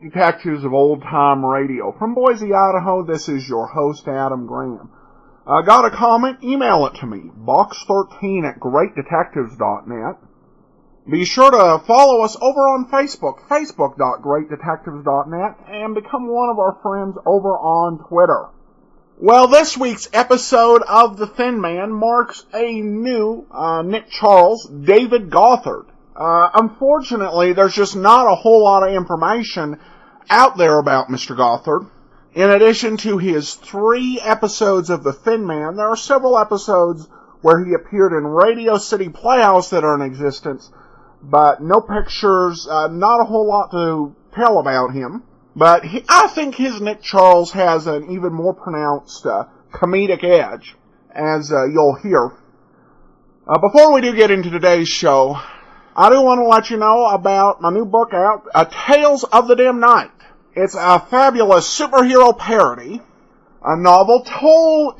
Detectives of old-time radio. From Boise, Idaho, this is your host, Adam Graham. Got a comment? Email it to me, box13@greatdetectives.net. Be sure to follow us over on Facebook, facebook.greatdetectives.net, and become one of our friends over on Twitter. Well, this week's episode of The Thin Man marks a new Nick Charles, David Gothard. Unfortunately, there's just not a whole lot of information out there about Mr. Gothard. In addition to his 3 episodes of The Thin Man, there are several episodes where he appeared in Radio City Playhouse that are in existence, but no pictures, not a whole lot to tell about him. But I think his Nick Charles has an even more pronounced comedic edge, as you'll hear. Before we do get into today's show, I do want to let you know about my new book out, Tales of the Dim Night. It's a fabulous superhero parody, a novel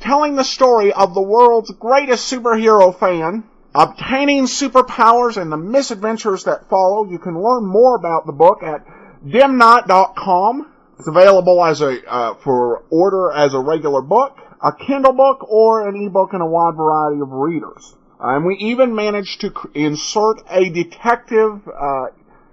telling the story of the world's greatest superhero fan, obtaining superpowers and the misadventures that follow. You can learn more about the book at dimnight.com. It's available for order as a regular book, a Kindle book, or an ebook in a wide variety of readers. And we even managed to insert a detective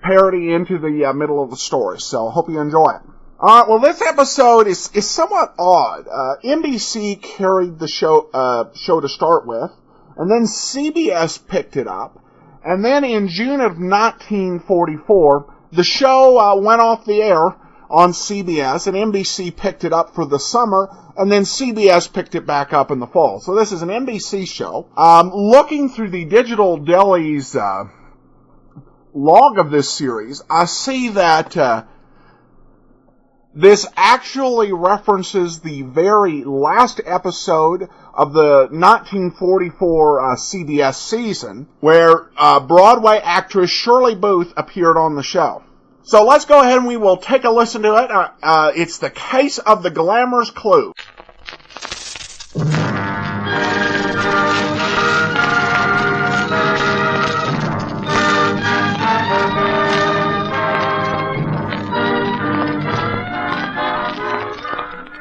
parody into the middle of the story, so hope you enjoy it. Alright, well, this episode is somewhat odd. NBC carried the show to start with, and then CBS picked it up, and then in June of 1944, the show went off the air on CBS, and NBC picked it up for the summer, and then CBS picked it back up in the fall. So this is an NBC show. Looking through the Digital Deli's log of this series, I see that this actually references the very last episode of the 1944 CBS season, where Broadway actress Shirley Booth appeared on the show. So let's go ahead and we will take a listen to it. It's The Case of the Glamorous Clue.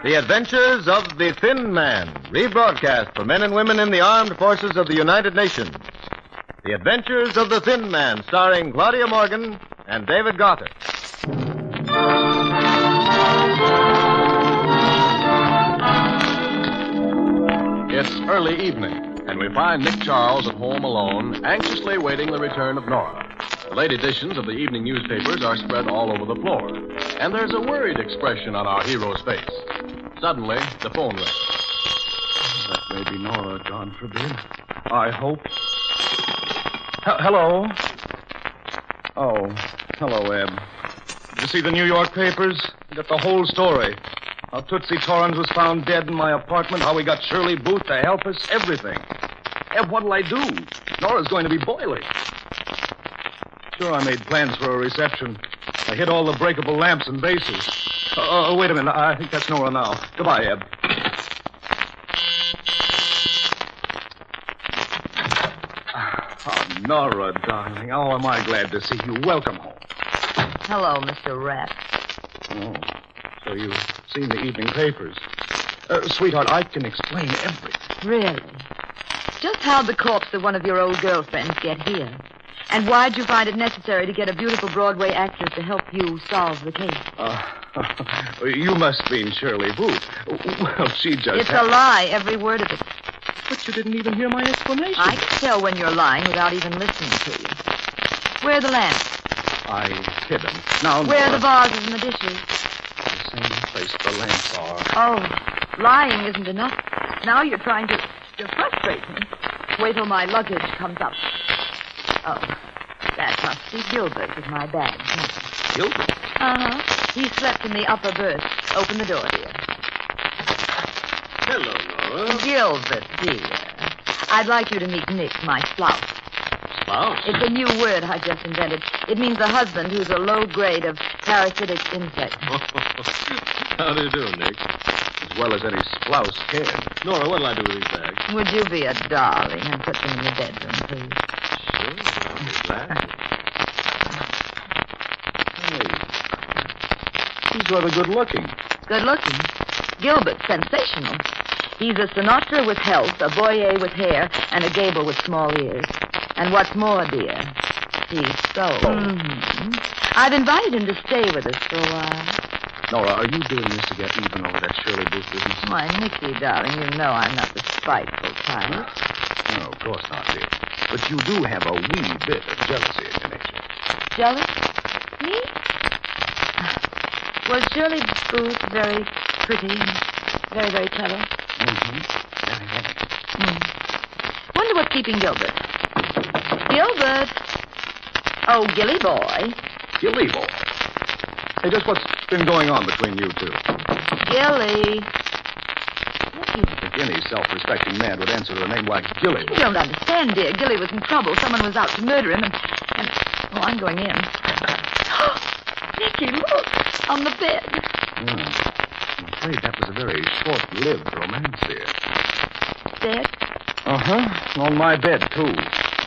The Adventures of the Thin Man, rebroadcast for men and women in the armed forces of the United Nations. The Adventures of the Thin Man, starring Claudia Morgan and David Gothard. It's early evening, and we find Nick Charles at home alone, anxiously awaiting the return of Nora. The late editions of the evening newspapers are spread all over the floor, and there's a worried expression on our hero's face. Suddenly, the phone rings. That may be Nora, God forbid. I hope. Hello? Oh, hello, Eb. Did you see the New York papers? You got the whole story. How Tootsie Torrens was found dead in my apartment, how we got Shirley Booth to help us, everything. Eb, what'll I do? Nora's going to be boiling. Sure, I made plans for a reception. I hit all the breakable lamps and bases. Wait a minute. I think that's Nora now. Goodbye, Eb. Oh, Nora, darling. Oh, am I glad to see you. Welcome home. Hello, Mr. Rat. Oh, so you've seen the evening papers. Sweetheart, I can explain everything. Really? Just how'd the corpse of one of your old girlfriends get here? And why'd you find it necessary to get a beautiful Broadway actress to help you solve the case? You must mean Shirley Booth. Well, she just... It's a lie, every word of it. But you didn't even hear my explanation. I can tell when you're lying without even listening to you. Where are the lamps? I hid them. Now, where are the vases and the dishes? The same place the lamps are. Oh, lying isn't enough. Now you're trying to frustrate me. Wait till my luggage comes up. Oh, that must be Gilbert with my bag. Gilbert? Uh-huh. He slept in the upper berth. Open the door, dear. Hello, Nora. Gilbert, dear. I'd like you to meet Nick, my spouse. Spouse? It's a new word I just invented. It means a husband who's a low grade of parasitic insect. How do you do, Nick? As well as any spouse can. Nora, what'll I do with these bags? Would you be a darling and put them in your bedroom, please? Sure, I'll be glad. He's rather good looking. Good looking. Gilbert's sensational. He's a Sinatra with health, a Boyer with hair, and a Gable with small ears. And what's more, dear, he's soul. Mm-hmm. I've invited him to stay with us for a while. Nora, are you doing this to get even over that Shirley Booth business? Why, Nicky, darling, you know I'm not the spiteful type. No, of course not, dear. But you do have a wee bit of jealousy in your nature. Jealous? Me? Was Shirley Booth very pretty and very, very clever? Mm-hmm. Very, very. Wonder what's keeping Gilbert. Gilbert! Oh, Gilly boy. Gilly boy. Hey, just what's been going on between you two? Gilly. If any self-respecting man would answer to a name like Gilly. You don't understand, dear. Gilly was in trouble. Someone was out to murder him, and oh, I'm going in. Nicky, look! On the bed. I'm afraid that was a very short-lived romance here. Dead? Uh-huh. On my bed, too.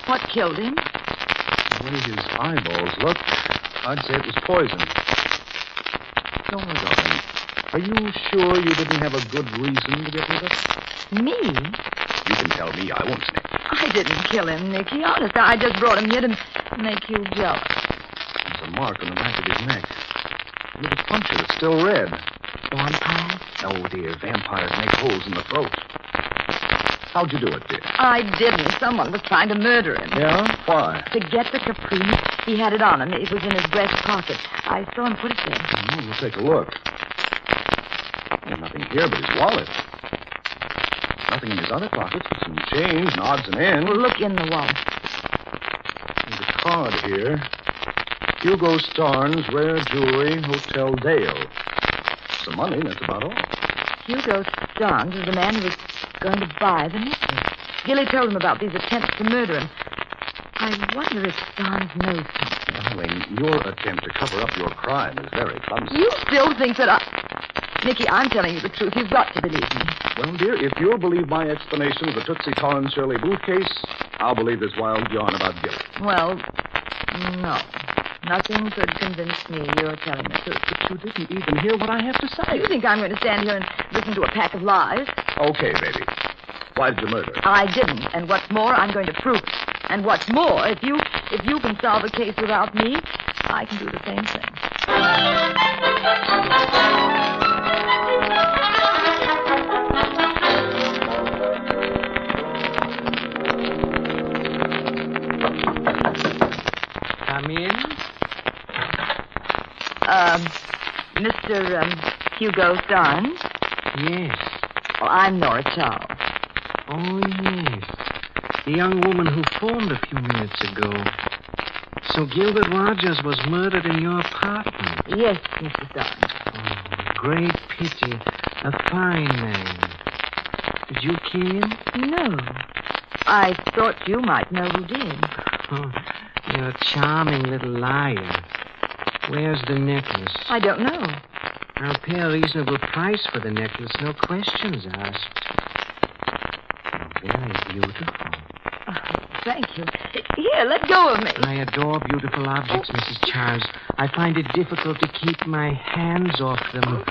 What killed him? The way his eyeballs looked, I'd say it was poison. Nora, darling, are you sure you didn't have a good reason to get rid of it? Me? You can tell me. I won't snitch. I didn't kill him, Nicky. Honest, I just brought him here to make you jealous. There's a mark on the back of his neck. A little puncture that's still red. Vampire? Oh, dear. Vampires make holes in the throat. How'd you do it, dear? I didn't. Someone was trying to murder him. Yeah? Why? To get the caprice, he had it on him. It was in his breast pocket. I saw him put it there. We'll take a look. There's nothing here but his wallet. Nothing in his other pockets but some change and odds and ends. Well, look in the wallet. There's a card here. Hugo Starnes, Rare Jewelry, Hotel Dale. Some money, that's about all. Hugo Starnes is the man who was going to buy the necklace. Gilly told him about these attempts to murder him. I wonder if Starnes knows something. Darling, your attempt to cover up your crime is very clumsy. You still think that Nicky, I'm telling you the truth. You've got to believe me. Well, dear, if you'll believe my explanation of the Tootsie Torrance Shirley Booth case, I'll believe this wild yarn about Gilly. Well, no. Nothing could convince me you're telling the truth. But you didn't even hear what I have to say. You think I'm going to stand here and listen to a pack of lies? Okay, baby. Why did you murder her? I didn't. And what's more, I'm going to prove it. And what's more, if you can solve the case without me, I can do the same thing. Come in. Mr. Hugo Starnes? Yes. Well, I'm Nora Charles. Oh, yes. The young woman who phoned a few minutes ago. So Gilbert Rogers was murdered in your apartment. Yes, Mr. Starnes. Oh, great pity. A fine man. Did you kill him? No. I thought you might know who did. Oh, you're a charming little liar. Where's the necklace? I don't know. I'll pay a reasonable price for the necklace, no questions asked. Very beautiful. Thank you. Here, let go of me. I adore beautiful objects, Mrs. Charles. I find it difficult to keep my hands off them.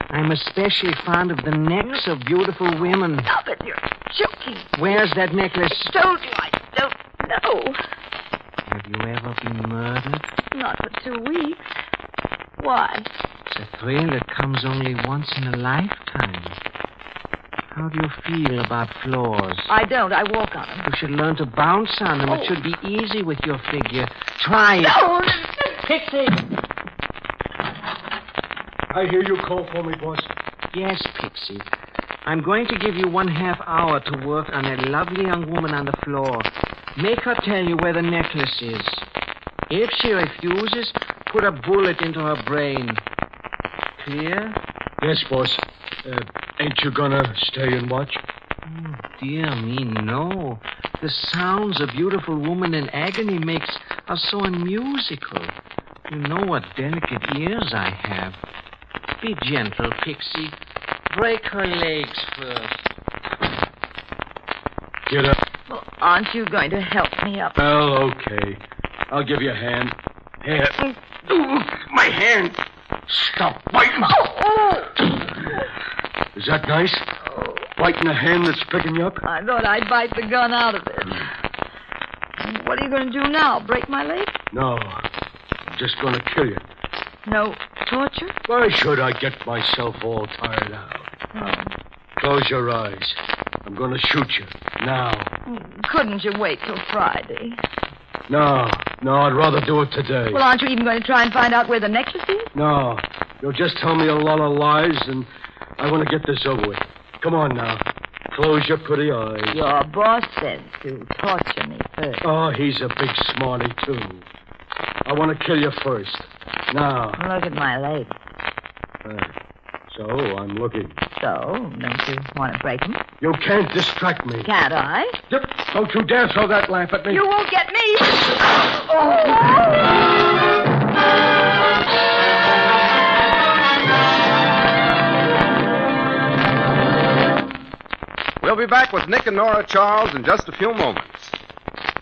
I'm especially fond of the necks of beautiful women. Stop it, you're joking. Where's that necklace? I told you I don't know. Have you ever been murdered? Not for 2 weeks. Why? It's a thrill that comes only once in a lifetime. How do you feel about floors? I don't. I walk on them. You should learn to bounce on them. It should be easy with your figure. Try it. No! Pixie! I hear you call for me, boss. Yes, Pixie. I'm going to give you 1/2 hour to work on a lovely young woman on the floor. Make her tell you where the necklace is. If she refuses, put a bullet into her brain. Clear? Yes, boss. Ain't you gonna stay and watch? Oh, dear me, no. The sounds a beautiful woman in agony makes are so unmusical. You know what delicate ears I have. Be gentle, Pixie. Break her legs first. Get up. Well, aren't you going to help me up? Well, okay. I'll give you a hand. Here. Ooh, my hand. Stop biting. Is that nice? Biting a hand that's picking you up? I thought I'd bite the gun out of it. What are you going to do now? Break my leg? No. I'm just going to kill you. No torture? Why should I get myself all tired out? Oh. Close your eyes. I'm going to shoot you. Now. Couldn't you wait till Friday? No, I'd rather do it today. Well, aren't you even going to try and find out where the necklace is? No. You'll just tell me a lot of lies, and I want to get this over with. Come on now. Close your pretty eyes. Your boss said to torture me first. Oh, he's a big smarty, too. I want to kill you first. Now. Look at my leg. So, I'm looking. So, don't you want to break them? You can't distract me. Can't I? Yep. Don't you dare throw that lamp at me. You won't get me. We'll be back with Nick and Nora Charles in just a few moments.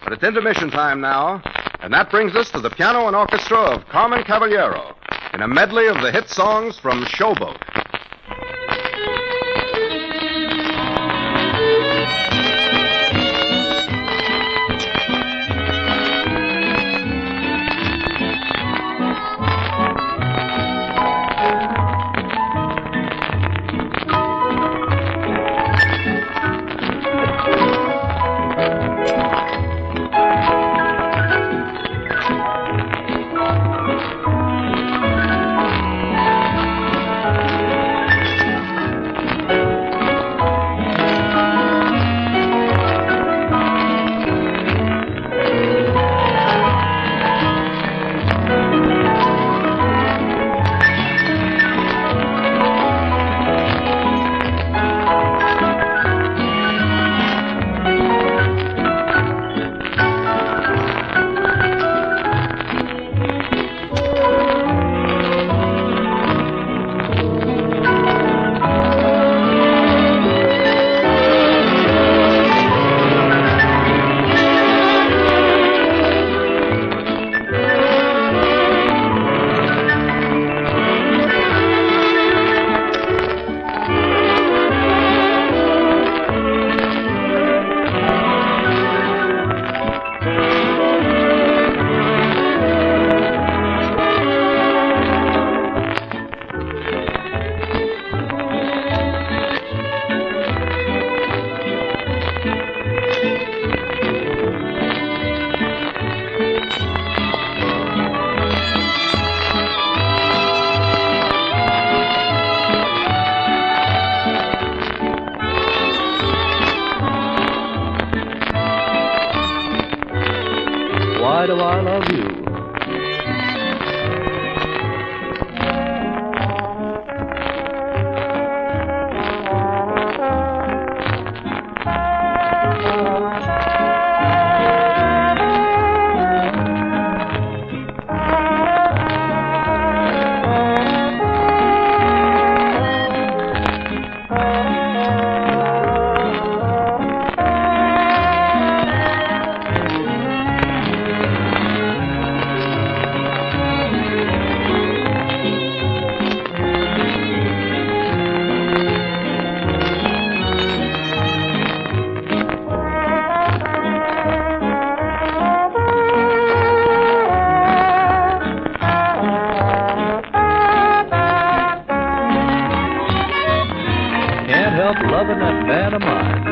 But it's intermission time now, and that brings us to the piano and orchestra of Carmen Caballero in a medley of the hit songs from Showboat. Why do I love you? Loving that man of mine.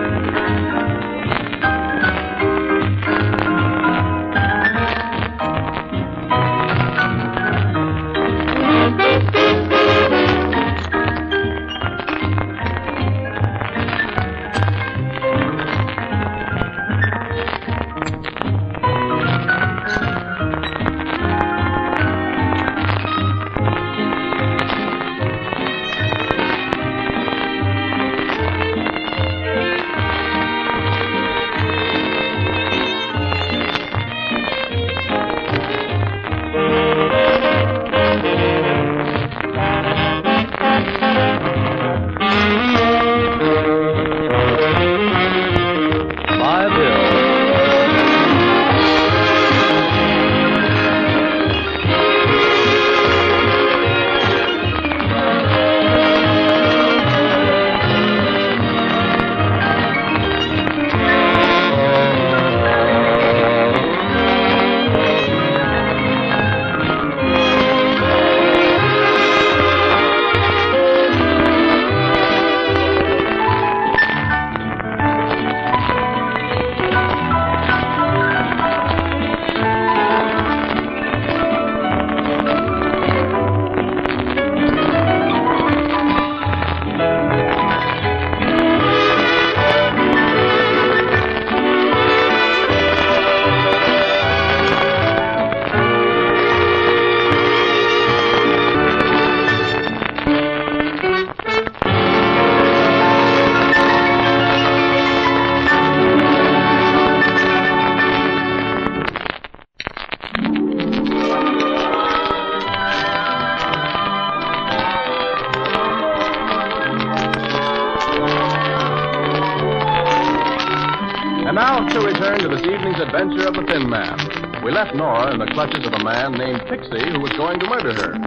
to return to this evening's adventure of the Thin Man. We left Nora in the clutches of a man named Pixie who was going to murder her.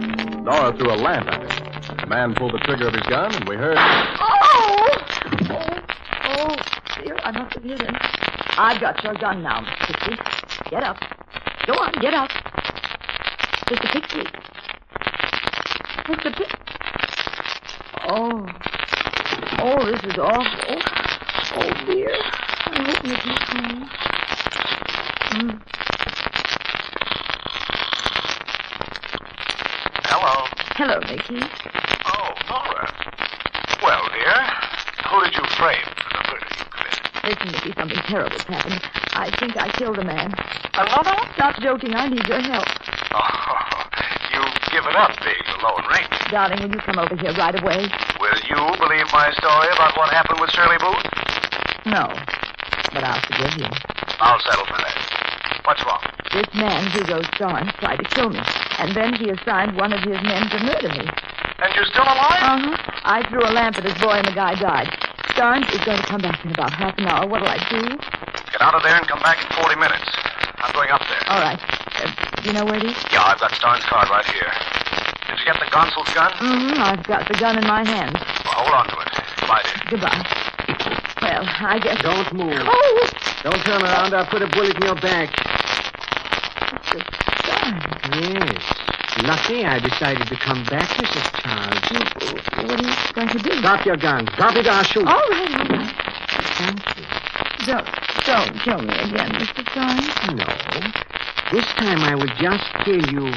Nora threw a lamp at him. The man pulled the trigger of his gun, and we heard... Oh, dear, I must have hit him. I've got your gun now, Miss Pixie. Get up. Go on, get up. Mr. Pixie. Mr. Pixie. Oh, this is awful. Oh, dear. I'm hoping it's okay. Hello. Hello, Mickey. Oh, Nora. Well, dear, who did you frame for the murder you committed? Listen, Mickey, something terrible's happened. I think I killed a man. Another? Stop joking. I need your help. Oh, you've given up being the Lone Ranger. Darling, will you come over here right away? Will you believe my story about what happened with Shirley Booth? No, but I'll forgive you. I'll settle for that. What's wrong? This man, Hugo Starnes, tried to kill me, and then he assigned one of his men to murder me. And you're still alive? Uh-huh. I threw a lamp at his boy, and the guy died. Starnes is going to come back in about half an hour. What'll I do? Get out of there and come back in 40 minutes. I'm going up there. All right. Do you know where it is? Yeah, I've got Starnes' card right here. Did you get the consul's gun? Mm-hmm. I've got the gun in my hand. Well, hold on to it. Goodbye, dear. Goodbye. Well, I guess... Don't move. Oh! Don't turn around. I'll put a bullet in your back. Mr. Starnes. Yes. Lucky I decided to come back, Mrs. Charles. What are you going to do? Drop your gun. Drop it or I'll shoot. All right. Thank you. Don't kill me again, Mr. Starnes. No. This time I will just kill you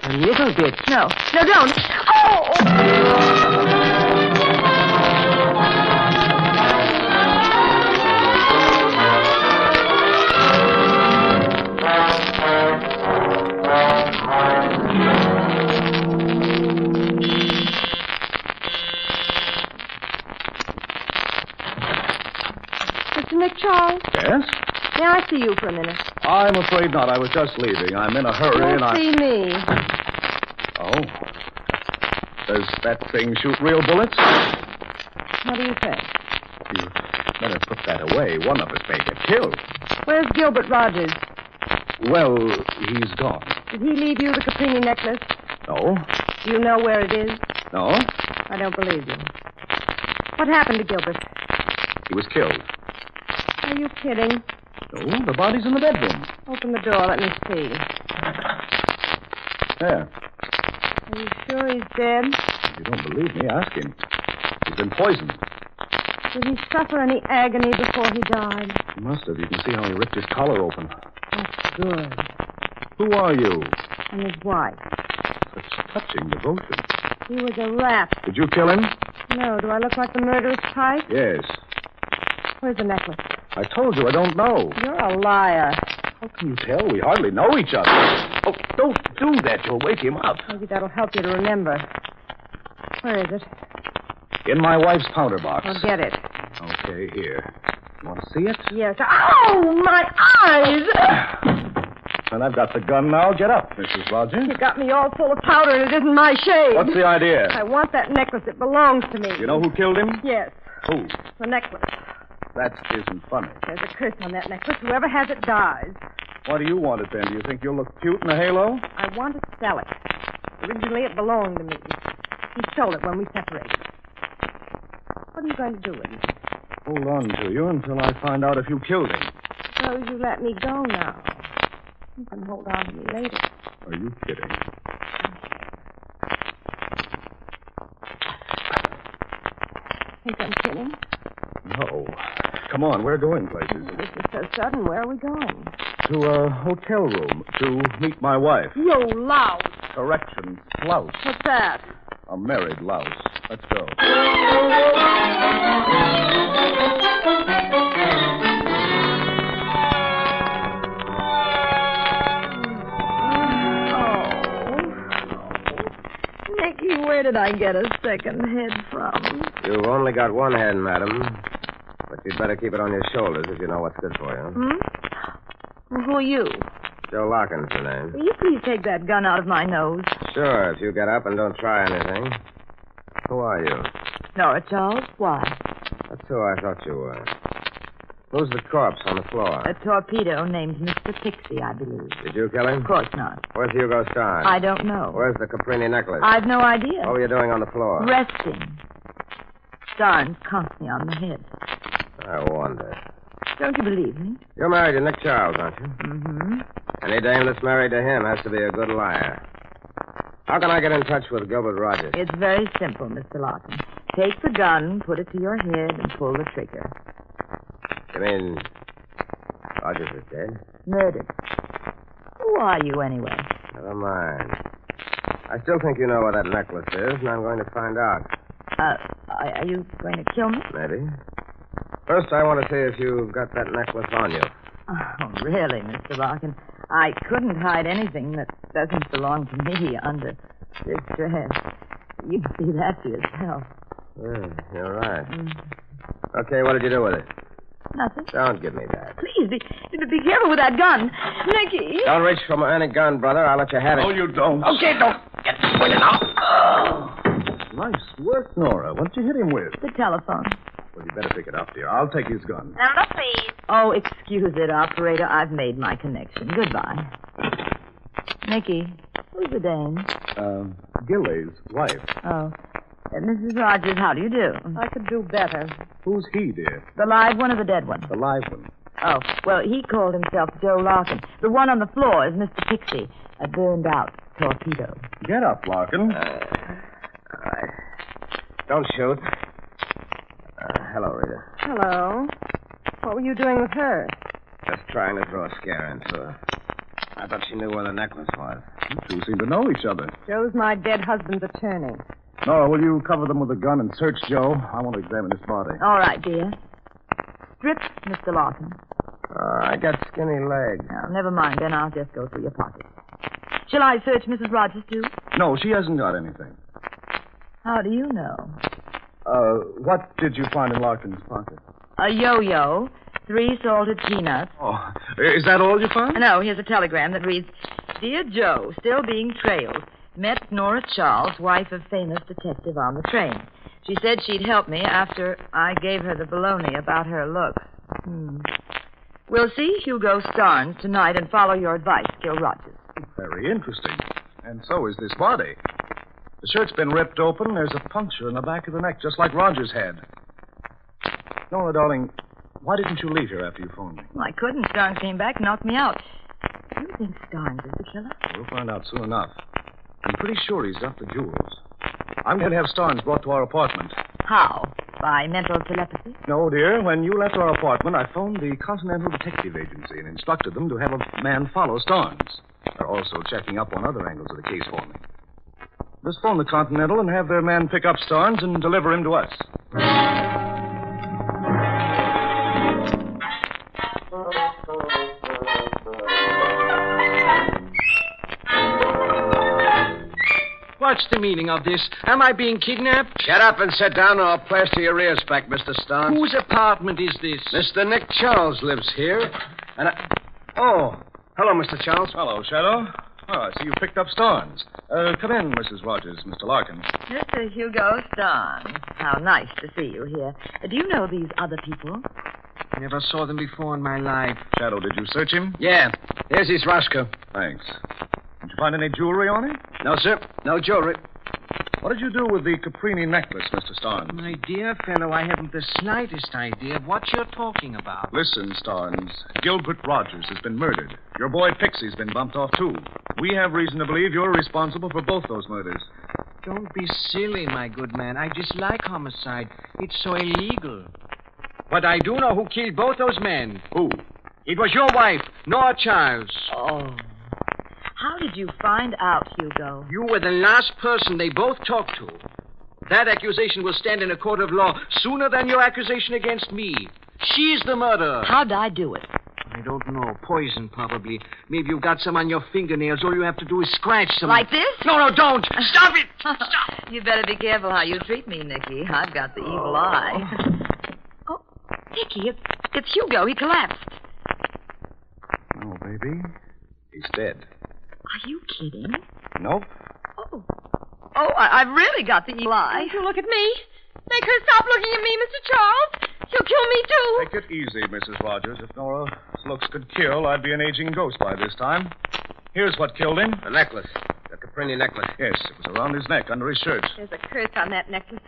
a little bit. No, don't. Oh! Nick Charles? Yes? May I see you for a minute? I'm afraid not. I was just leaving. I'm in a hurry and See me. Oh. Does that thing shoot real bullets? What do you think? You better put that away. One of us may get killed. Where's Gilbert Rogers? Well, he's gone. Did he leave you the Caprini necklace? No? Do you know where it is? No? I don't believe you. What happened to Gilbert? He was killed. Are you kidding? No, the body's in the bedroom. Open the door. Let me see. There. Are you sure he's dead? If you don't believe me, ask him. He's been poisoned. Did he suffer any agony before he died? He must have. You can see how he ripped his collar open. That's good. Who are you? And his wife. Such touching devotion. He was a rat. Did you kill him? No. Do I look like the murderous type? Yes. Where's the necklace? I told you I don't know. You're a liar. How can you tell? We hardly know each other. Oh, don't do that. You'll wake him up. Maybe that'll help you to remember. Where is it? In my wife's powder box. I'll get it. Okay, here. You want to see it? Yes. Oh, my eyes! And I've got the gun now. Get up, Mrs. Rogers. You got me all full of powder and it isn't my shade. What's the idea? I want that necklace. It belongs to me. You know who killed him? Yes. Who? The necklace. That isn't funny. There's a curse on that necklace. Whoever has it dies. Why do you want it, then? Do you think you'll look cute in a halo? I want to sell it. Originally, it belonged to me. He stole it when we separated. What are you going to do with it? Hold on to you until I find out if you killed him. Suppose you let me go now. You can hold on to me later. Are you kidding? Think I'm kidding? No. Come on, we're going places. This is so sudden. Where are we going? To a hotel room to meet my wife. You louse. Correction, louse. What's that? A married louse. Let's go. Nicky, where did I get a second head from? You've only got one head, madam. But you'd better keep it on your shoulders if you know what's good for you. Well, who are you? Joe Larkin's the name. Will you please take that gun out of my nose? Sure, if you get up and don't try anything. Who are you? Nora Charles. Why? That's who I thought you were. Who's the corpse on the floor? A torpedo named Mr. Pixie, I believe. Did you kill him? Of course not. Where's Hugo Starnes? I don't know. Where's the Caprini necklace? I've no idea. What were you doing on the floor? Resting. Starnes conked me on the head. I wonder. Don't you believe me? You're married to Nick Charles, aren't you? Mm-hmm. Any dame that's married to him has to be a good liar. How can I get in touch with Gilbert Rogers? It's very simple, Mr. Larkin. Take the gun, put it to your head, and pull the trigger. You mean Rogers is dead? Murdered. Who are you, anyway? Never mind. I still think you know where that necklace is, and I'm going to find out. Are you going to kill me? Maybe. First, I want to see if you've got that necklace on you. Oh, really, Mr. Larkin? I couldn't hide anything that doesn't belong to me under this dress. You can see that for yourself. Yeah, you're right. Okay, what did you do with it? Nothing. Don't give me that. Please, be careful with that gun. Nicky. Don't reach for any gun, brother. I'll let you have it. Oh, you don't. Okay, don't get with it now. Nice work, Nora. What'd you hit him with? The telephone. Well, you better pick it up, dear. I'll take his gun. Number, please. Oh, excuse it, operator. I've made my connection. Goodbye. Nicky, who's the dame? Gillay's wife. Oh. Mrs. Rogers, how do you do? I could do better. Who's he, dear? The live one or the dead one? The live one. Oh, well, he called himself Joe Larkin. The one on the floor is Mr. Pixie, a burned-out torpedo. Get up, Larkin. All right. Don't shoot. Hello, Rita. Hello. What were you doing with her? Just trying to throw a scare into her. I thought she knew where the necklace was. You two seem to know each other. Joe's my dead husband's attorney. Nora, will you cover them with a gun and search Joe? I want to examine his body. All right, dear. Strip, Mr. Larkin. I got skinny legs. Oh, never mind, then I'll just go through your pockets. Shall I search Mrs. Rogers, too? No, she hasn't got anything. How do you know? What did you find in Larkin's pocket? A yo-yo, 3 salted peanuts. Oh, is that all you found? No, here's a telegram that reads, Dear Joe, still being trailed. Met Nora Charles, wife of famous detective on the train. She said she'd help me after I gave her the baloney about her looks. We'll see Hugo Starnes tonight and follow your advice, Gil Rogers. Very interesting. And so is this body. The shirt's been ripped open. There's a puncture in the back of the neck, just like Rogers had. Nora, darling, why didn't you leave here after you phoned me? Well, I couldn't. Starnes came back and knocked me out. Do you think Starnes is the killer? We'll find out soon enough. I'm pretty sure he's got the jewels. I'm going to have Starnes brought to our apartment. How? By mental telepathy? No, dear. When you left our apartment, I phoned the Continental Detective Agency and instructed them to have a man follow Starnes. They're also checking up on other angles of the case for me. Just phone the Continental and have their man pick up Starnes and deliver him to us. What's the meaning of this? Am I being kidnapped? Shut up and sit down or I'll plaster your ears back, Mr. Starnes. Whose apartment is this? Mr. Nick Charles lives here. And Oh, hello, Mr. Charles. Hello, Shadow. Oh, I see you picked up Starnes. Come in, Mrs. Rogers, Mr. Larkin. Mr. Hugo Starnes. How nice to see you here. Do you know these other people? Never saw them before in my life. Shadow, did you search him? Yeah. Here's his Roscoe. Thanks. Did you find any jewelry on him? No, sir. No jewelry. What did you do with the Caprini necklace, Mr. Starnes? My dear fellow, I haven't the slightest idea of what you're talking about. Listen, Starnes. Gilbert Rogers has been murdered. Your boy Pixie's been bumped off, too. We have reason to believe you're responsible for both those murders. Don't be silly, my good man. I dislike homicide. It's so illegal. But I do know who killed both those men. Who? It was your wife, Nora Charles. Oh. How did you find out, Hugo? You were the last person they both talked to. That accusation will stand in a court of law sooner than your accusation against me. She's the murderer. How'd I do it? I don't know. Poison, probably. Maybe you've got some on your fingernails. All you have to do is scratch some. Like this? No, don't. Stop it. Stop. You better be careful how you treat me, Nicky. I've got the evil eye. Oh, Nicky, it's Hugo. He collapsed. Oh, baby. He's dead. Are you kidding? Nope. Oh, I've really got the evil eye. Don't you look at me. Make her stop looking at me, Mr. Charles. He'll kill me, too. Take it easy, Mrs. Rogers. If Nora's looks could kill, I'd be an aging ghost by this time. Here's what killed him. The necklace. The Caprini necklace. Yes, it was around his neck, under his shirt. There's a curse on that necklace.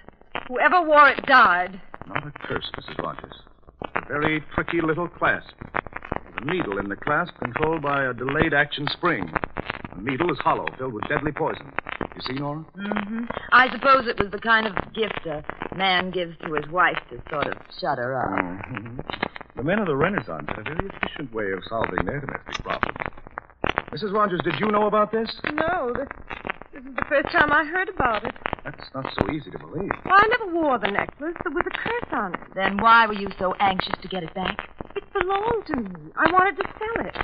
Whoever wore it died. Not a curse, Mrs. Rogers. A very tricky little clasp. With a needle in the clasp controlled by a delayed action spring. The needle is hollow, filled with deadly poison. You see, Nora? Mm-hmm. I suppose it was the kind of gift a man gives to his wife to sort of shut her up. Mm-hmm. The men of the Renaissance had a very efficient way of solving their domestic problems. Mrs. Rogers, did you know about this? No, this is the first time I heard about it. That's not so easy to believe. Well, I never wore the necklace. There was a curse on it. Then why were you so anxious to get it back? It belonged to me. I wanted to sell it.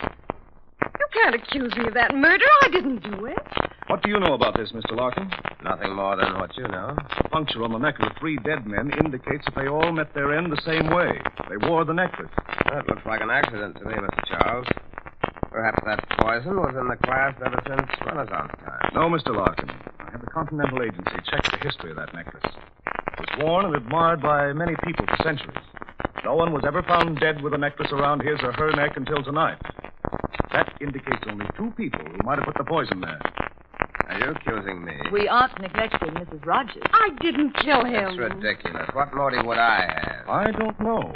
You can't accuse me of that murder. I didn't do it. What do you know about this, Mr. Larkin? Nothing more than what you know. The puncture on the neck of the three dead men indicates that they all met their end the same way. They wore the necklace. That looks like an accident to me, Mr. Charles. Perhaps that poison was in the clasp ever since Renaissance time. No, Mr. Larkin. I had the Continental Agency check the history of that necklace. It was worn and admired by many people for centuries. No one was ever found dead with a necklace around his or her neck until tonight. That indicates only two people who might have put the poison there. Are you accusing me? We aren't neglecting Mrs. Rogers. I didn't kill him. That's ridiculous. What motive would I have? I don't know.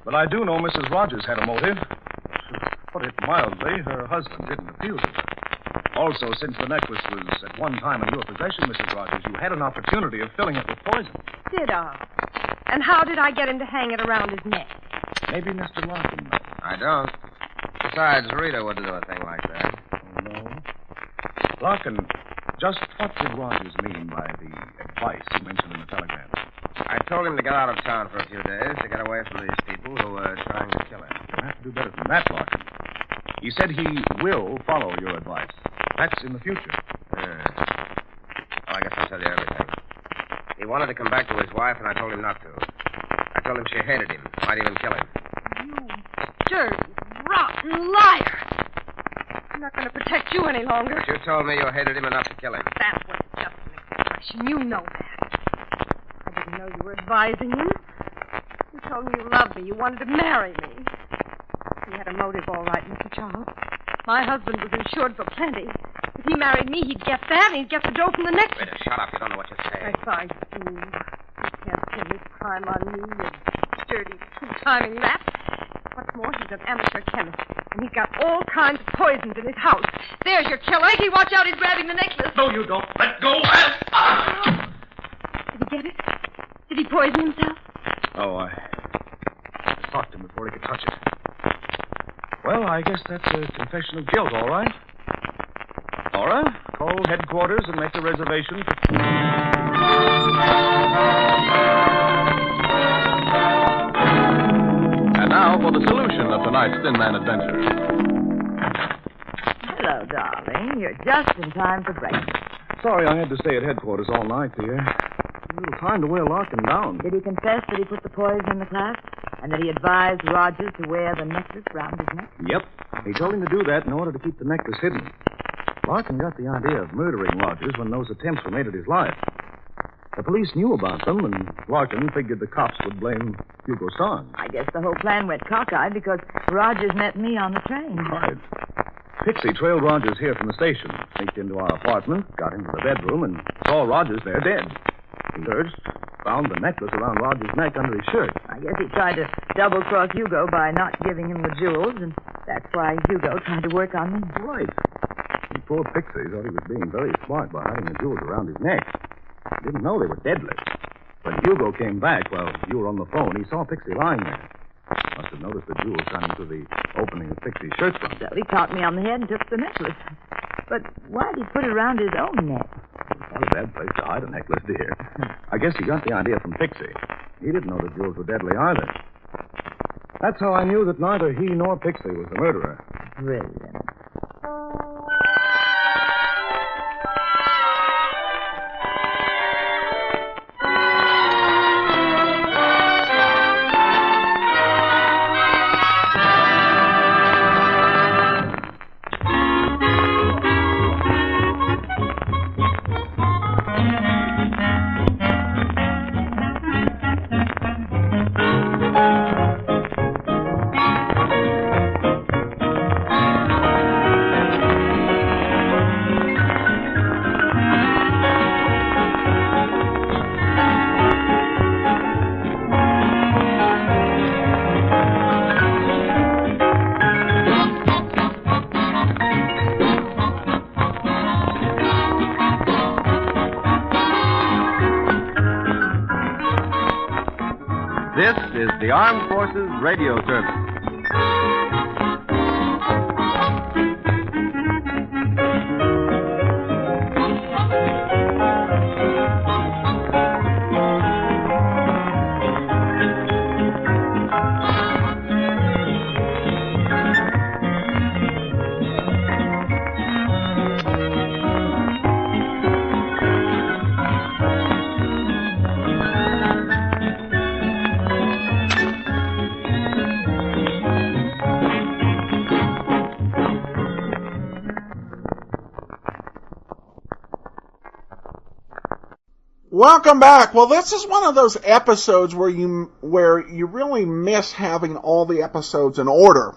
But I do know Mrs. Rogers had a motive. To put it mildly, her husband didn't appeal to her. Also, since the necklace was at one time in your possession, Mrs. Rogers, you had an opportunity of filling it with poison. Did I? And how did I get him to hang it around his neck? Maybe Mr. Larkin knows. I don't. Besides, Rita wouldn't do a thing like that. Oh, no. Larkin, just what did Rogers mean by the advice he mentioned in the telegram? I told him to get out of town for a few days to get away from these people who were trying to kill him. You'll have to do better than that, Larkin. He said he will follow your advice. That's in the future. Well, I guess I'll tell you everything. He wanted to come back to his wife, and I told him not to. I told him she hated him, might even kill him. You dirty, rotten liar. I'm not going to protect you any longer. But you told me you hated him enough to kill him. That was just an expression. You know that. I didn't know you were advising him. You told me you loved me. You wanted to marry me. He had a motive, all right, Mr. Charles. My husband was insured for plenty. If he married me, he'd get that, and he'd get the dough from the next. Rita, shut up. You don't know what you're saying. Yes, I do. You can't pin this crime on me, you dirty two-timing rat. What's more, he's an amateur chemist, and he's got all kinds of poisons in his house. There's your killer. Mikey, watch out. He's grabbing the necklace. No, you don't. Let go. Did he get it? Did he poison himself? Oh, I stopped him before he could touch it. Well, I guess that's a confession of guilt, all right. Nora, call headquarters and make a reservation for... And now for the solution of tonight's Thin Man adventure. Hello, darling. You're just in time for breakfast. Sorry I had to stay at headquarters all night, dear. A little time to wear Larkin down. Did he confess that he put the poison in the clasp? And that he advised Rogers to wear the necklace round his neck? Yep. He told him to do that in order to keep the necklace hidden. Larkin got the idea of murdering Rogers when those attempts were made at his life. The police knew about them, and Larkin figured the cops would blame Hugo Starnes. I guess the whole plan went cockeyed because Rogers met me on the train. Right. Pixie trailed Rogers here from the station, sneaked into our apartment, got into the bedroom, and saw Rogers there dead. He searched, found the necklace around Rogers' neck under his shirt. I guess he tried to double-cross Hugo by not giving him the jewels, and that's why Hugo tried to work on me. Right. And poor Pixie thought he was being very smart by hiding the jewels around his neck. He didn't know they were deadly. When Hugo came back while you were on the phone, he saw Pixie lying there. Must have noticed the jewels shining through the opening of Pixie's shirt front. So he caught me on the head and took the necklace. But why did he put it around his own neck? Not a bad place to hide a necklace, dear. I guess he got the idea from Pixie. He didn't know the jewels were deadly either. That's how I knew that neither he nor Pixie was the murderer. Brilliant. This is the Armed Forces Radio Service. Welcome back. Well, this is one of those episodes where you really miss having all the episodes in order,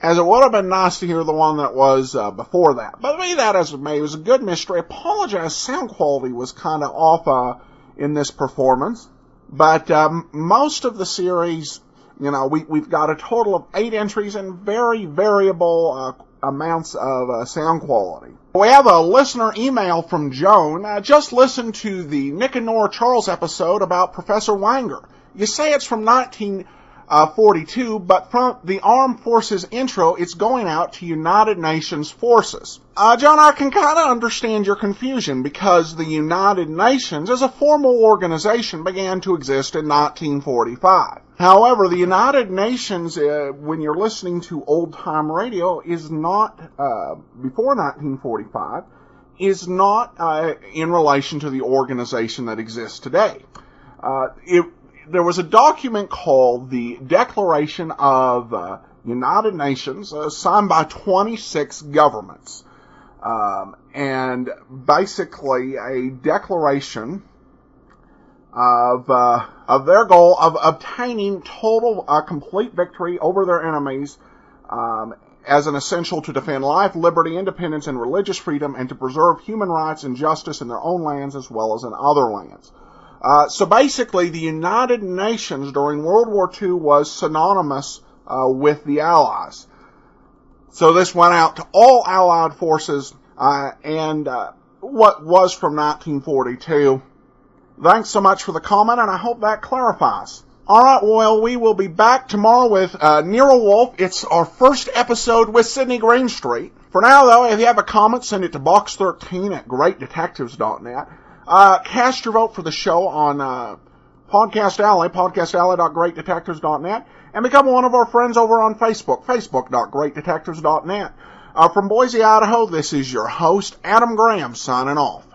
as it would have been nice to hear the one that was before that. But be that as it may, it was a good mystery. I apologize, sound quality was kind of off in this performance, but most of the series, we've got a total of 8 entries and very variable amounts of sound quality. We have a listener email from Joan. Just listen to the Nick and Nora Charles episode about Professor Wanger. You say it's from 1942, but from the Armed Forces intro, it's going out to United Nations forces. Joan, I can kind of understand your confusion because the United Nations as a formal organization began to exist in 1945. However, the United Nations, when you're listening to old-time radio, is not, before 1945, is not in relation to the organization that exists today. There was a document called the Declaration of United Nations, signed by 26 governments, and basically a declaration of their goal of obtaining total, complete victory over their enemies, as an essential to defend life, liberty, independence, and religious freedom, and to preserve human rights and justice in their own lands as well as in other lands. So basically, the United Nations during World War II was synonymous with the Allies. So this went out to all Allied forces, and what was from 1942. Thanks so much for the comment, and I hope that clarifies. Alright, well, we will be back tomorrow with Nero Wolfe. It's our first episode with Sidney Greenstreet. For now, though, if you have a comment, send it to box13@greatdetectives.net. Cast your vote for the show on Podcast Alley, podcastalley.greatdetectives.net, and become one of our friends over on Facebook, facebook.greatdetectives.net. From Boise, Idaho, this is your host, Adam Graham, signing off.